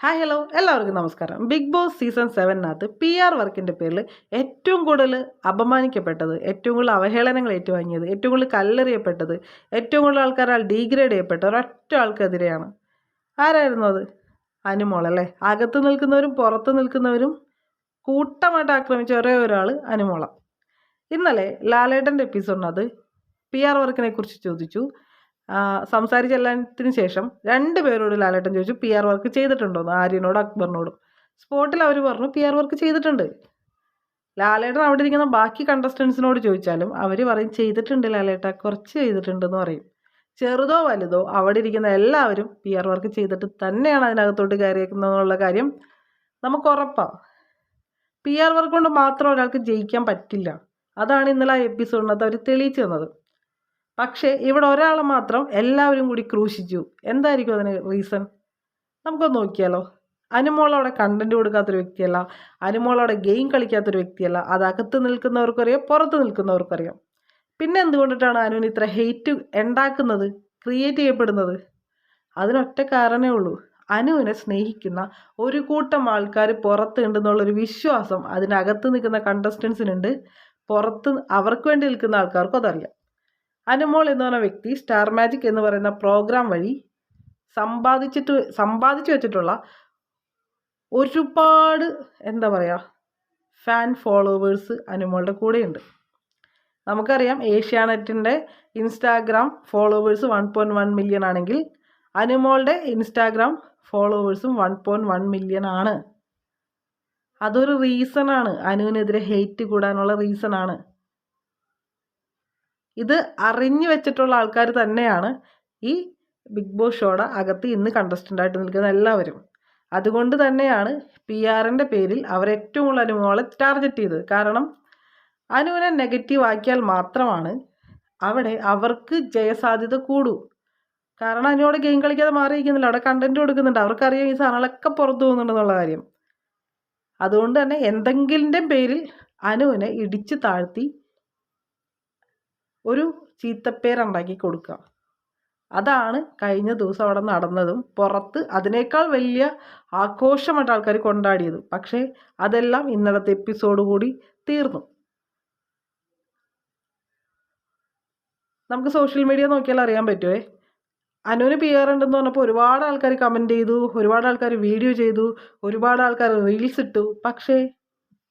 Hi hello എല്ലാവർക്കും നമസ്കാരം. Big boss season 7 PR വർക്കിൻ്റെ പേരിൽ ഏറ്റവും കൂടുതൽ അപമാനിക്കപ്പെട്ടത്, ഏറ്റവും കൂടുതൽ അവഹേളനങ്ങൾ ഏറ്റുവാങ്ങിയത്, ഏറ്റവും കൂടുതൽ കല്ലെറിയപ്പെട്ടത്, ഏറ്റവും കൂടുതൽ ആൾക്കാരാൽ ഡീഗ്രേഡ് ചെയ്യപ്പെട്ട ഒരൊറ്റ ആൾക്കെതിരെയാണ്. ആരായിരുന്നു അത്? അനുമോൾ അല്ലേ? അകത്ത് നിൽക്കുന്നവരും പുറത്ത് നിൽക്കുന്നവരും കൂട്ടമായിട്ട് ആക്രമിച്ച ഒരേ ഒരാൾ അനുമോളാണ്. ഇന്നലെ ലാലേട്ടൻ്റെ എപ്പിസോഡിനകത്ത് PR വർക്കിനെ കുറിച്ച് ചോദിച്ചു. സംസാരിച്ചെല്ലാത്തിന് ശേഷം രണ്ടുപേരോട് ലാലേട്ടൻ ചോദിച്ചു PR വർക്ക് ചെയ്തിട്ടുണ്ടോന്ന്, ആര്യനോടും അക്ബറിനോടും. സ്പോട്ടിൽ അവർ പറഞ്ഞു PR വർക്ക് ചെയ്തിട്ടുണ്ട്. ലാലേട്ടൻ അവിടെ ഇരിക്കുന്ന ബാക്കി കണ്ടസ്റ്റൻസിനോട് ചോദിച്ചാലും അവർ പറയും ചെയ്തിട്ടുണ്ട് ലാലേട്ട, കുറച്ച് ചെയ്തിട്ടുണ്ടെന്ന് പറയും. ചെറുതോ വലുതോ അവിടെ ഇരിക്കുന്ന എല്ലാവരും PR വർക്ക് ചെയ്തിട്ട് തന്നെയാണ് അതിനകത്തോട്ട് കയറിയേക്കുന്നതെന്നുള്ള കാര്യം നമുക്ക് ഉറപ്പാണ്. PR വർക്ക് കൊണ്ട് മാത്രം ഒരാൾക്ക് ജയിക്കാൻ പറ്റില്ല. അതാണ് ഇന്നലെ ആ എപ്പിസോഡിനകത്ത് അവർ തെളിയിച്ചു തന്നത്. പക്ഷേ ഇവിടെ ഒരാളെ മാത്രം എല്ലാവരും കൂടി ക്രൂശിച്ചു. എന്തായിരിക്കും അതിന് റീസൺ? നമുക്കൊന്ന് നോക്കിയാലോ. അനുമോളവിടെ കണ്ടന്റ് കൊടുക്കാത്തൊരു വ്യക്തിയല്ല, അനുമോളവിടെ ഗെയിം കളിക്കാത്തൊരു വ്യക്തിയല്ല. അത് അകത്ത് നിൽക്കുന്നവർക്കറിയാം, പുറത്ത് നിൽക്കുന്നവർക്കറിയാം. പിന്നെ എന്തുകൊണ്ടിട്ടാണ് അനുവിന് ഇത്ര ഹെയ്റ്റ് ഉണ്ടാക്കുന്നത്, ക്രിയേറ്റ് ചെയ്യപ്പെടുന്നത്? അതിനൊറ്റ കാരണമേ ഉള്ളൂ. അനുവിനെ സ്നേഹിക്കുന്ന ഒരു കൂട്ടം ആൾക്കാർ പുറത്ത് ഉണ്ടെന്നുള്ളൊരു വിശ്വാസം അതിനകത്ത് നിൽക്കുന്ന കണ്ടസ്റ്റൻസിനുണ്ട്. പുറത്ത് അവർക്ക് വേണ്ടി നിൽക്കുന്ന ആൾക്കാർക്കും അതറിയാം. അനുമോൾ എന്ന് പറഞ്ഞ വ്യക്തി സ്റ്റാർ മാജിക് എന്ന് പറയുന്ന പ്രോഗ്രാം വഴി സമ്പാദിച്ചു വെച്ചിട്ടുള്ള ഒരുപാട് ഫാൻ ഫോളോവേഴ്സ് അനുമോളുടെ കൂടെയുണ്ട്. നമുക്കറിയാം ഏഷ്യാനെറ്റിൻ്റെ ഇൻസ്റ്റാഗ്രാം ഫോളോവേഴ്സ് 1.1 മില്യൺ ആണെങ്കിൽ അനുമോളുടെ ഇൻസ്റ്റാഗ്രാം ഫോളോവേഴ്സും 1.1 മില്യൺ ആണ്. അതൊരു റീസണാണ്, അനുവിനെതിരെ ഹെയ്റ്റ് കൂടാനുള്ള റീസണാണ്. ഇത് അറിഞ്ഞു വെച്ചിട്ടുള്ള ആൾക്കാർ തന്നെയാണ് ഈ ബിഗ് ബോസ് ഷോയുടെ അകത്ത് ഇന്ന് കണ്ടസ്റ്റൻ്റായിട്ട് നിൽക്കുന്ന എല്ലാവരും. അതുകൊണ്ട് തന്നെയാണ് PRൻ്റെ പേരിൽ അവർ ഏറ്റവും കൂടുതൽ അനുമോളെ ടാർഗറ്റ് ചെയ്തത്. കാരണം അനുവിനെ നെഗറ്റീവ് ആക്കിയാൽ മാത്രമാണ് അവിടെ അവർക്ക് ജയസാധ്യത കൂടൂ. കാരണം അനുവോട് ഗെയിം കളിക്കാതെ മാറിയിരിക്കുന്നില്ല, അവിടെ കണ്ടന്റ് കൊടുക്കുന്നുണ്ട്, അവർക്കറിയാം ഈ സാധനങ്ങളൊക്കെ പുറത്തു പോകുന്നുണ്ടെന്നുള്ള കാര്യം. അതുകൊണ്ട് തന്നെ എന്തെങ്കിലും പേരിൽ അനുവിനെ ഇടിച്ചു താഴ്ത്തി ഒരു ചീത്തപ്പേരുണ്ടാക്കി കൊടുക്കുക. അതാണ് കഴിഞ്ഞ ദിവസം അവിടെ നടന്നതും പുറത്ത് അതിനേക്കാൾ വലിയ ആഘോഷമായിട്ട് ആൾക്കാർ കൊണ്ടാടിയതും. പക്ഷേ അതെല്ലാം ഇന്നലത്തെ എപ്പിസോഡ് കൂടി തീർന്നു. നമുക്ക് സോഷ്യൽ മീഡിയ നോക്കിയാൽ അറിയാൻ പറ്റുമേ, അനുവിന് PR ഉണ്ടെന്ന് പറഞ്ഞപ്പോൾ ഒരുപാട് ആൾക്കാർ കമൻറ്റ് ചെയ്തു, ഒരുപാട് ആൾക്കാർ വീഡിയോ ചെയ്തു, ഒരുപാട് ആൾക്കാർ റീൽസ് ഇട്ടു. പക്ഷേ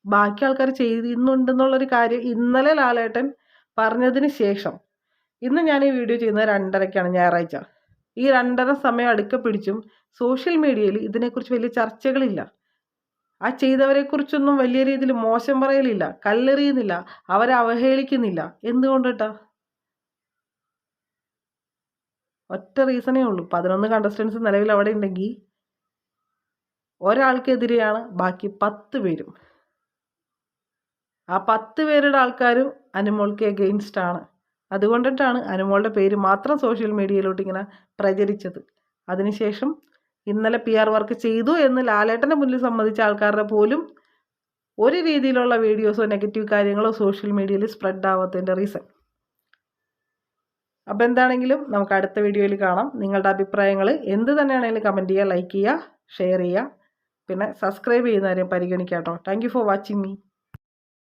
ബാക്കി ആൾക്കാർ ചെയ്യുന്നുണ്ടെന്നുള്ളൊരു കാര്യം ഇന്നലെ ലാലേട്ടൻ പറഞ്ഞതിന് ശേഷം, ഇന്ന് ഞാൻ ഈ വീഡിയോ ചെയ്യുന്നത് 2:30-ക്കാണ്, ഞായറാഴ്ച. ഈ 2:30 സമയം അടുക്ക പിടിച്ചും സോഷ്യൽ മീഡിയയിൽ ഇതിനെക്കുറിച്ച് വലിയ ചർച്ചകളില്ല. ആ ചെയ്തവരെക്കുറിച്ചൊന്നും വലിയ രീതിയിൽ മോശം പറയലില്ല, കല്ലെറിയുന്നില്ല, അവരെ അവഹേളിക്കുന്നില്ല. എന്തുകൊണ്ടിട്ടാ? ഒറ്റ റീസണേ ഉള്ളൂ. 11 കണ്ടസ്റ്റൻസ് നിലവിൽ അവിടെ ഉണ്ടെങ്കിൽ ഒരാൾക്കെതിരെയാണ് ബാക്കി 10 പേരും. ആ 10 പേരുടെ ആൾക്കാരും അനുമോൾക്ക് എഗെയിൻസ്റ്റ് ആണ്. അതുകൊണ്ടിട്ടാണ് അനുമോളുടെ പേര് മാത്രം സോഷ്യൽ മീഡിയയിലോട്ട് ഇങ്ങനെ പ്രചരിച്ചത്. അതിനുശേഷം ഇന്നലെ PR വർക്ക് ചെയ്തു എന്ന് ലാലേട്ടൻ്റെ മുന്നിൽ സമ്മതിച്ച ആൾക്കാരുടെ പോലും ഒരു രീതിയിലുള്ള വീഡിയോസോ നെഗറ്റീവ് കാര്യങ്ങളോ സോഷ്യൽ മീഡിയയിൽ സ്പ്രെഡ് ആവാത്തതിൻ്റെ റീസൺ. അപ്പോൾ എന്താണെങ്കിലും നമുക്ക് അടുത്ത വീഡിയോയിൽ കാണാം. നിങ്ങളുടെ അഭിപ്രായങ്ങൾ എന്ത് തന്നെയാണെങ്കിലും കമൻറ്റ് ചെയ്യുക, ലൈക്ക് ചെയ്യുക, ഷെയർ ചെയ്യുക, പിന്നെ സബ്സ്ക്രൈബ് ചെയ്യുന്ന കാര്യം പരിഗണിക്കാം കേട്ടോ. Thank you for watching me.